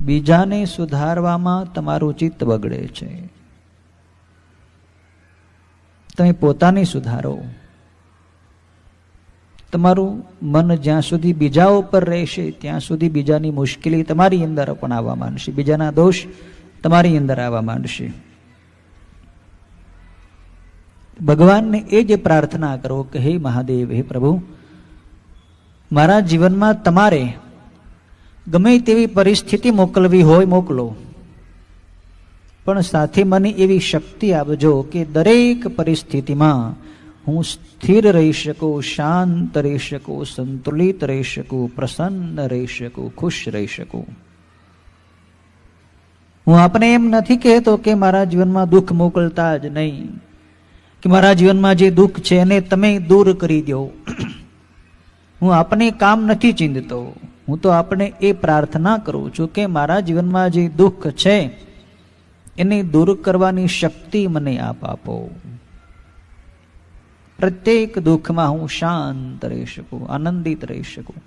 બીજાને સુધારવામાં તમારું ચિત્ત બગડે છે. તમે પોતાને સુધારો. તમારું મન જ્યાં સુધી બીજા ઉપર રહેશે ત્યાં સુધી બીજાની મુશ્કેલી તમારી અંદર પણ આવવા માંડશે, બીજાના દોષ તમારી અંદર આવવા માંડશે. ભગવાનને એ જ પ્રાર્થના કરો કે હે મહાદેવ, હે પ્રભુ, મારા જીવનમાં તમારે ગમે તેવી પરિસ્થિતિ મોકલવી હોય મોકલો, પણ સાથે મને એવી શક્તિ આપજો કે દરેક પરિસ્થિતિમાં હું સ્થિર રહી શકું, શાંત રહી શકું, સંતુલિત રહી શકું, પ્રસન્ન રહી શકું, ખુશ રહી શકું. હું આપને એમ નથી કહેતો કે મારા જીવનમાં દુઃખ મોકલતા જ નહીં, કે મારા જીવનમાં જે દુઃખ છે એને તમે દૂર કરી દો. હું આપને કામ નથી ચીંધતો, હું તો આપણે એ પ્રાર્થના કરું છું કે મારા જીવનમાં જે દુઃખ છે એને દૂર કરવાની શક્તિ મને આપો. પ્રત્યેક દુઃખમાં હું શાંત રહી શકું, આનંદિત રહી શકું.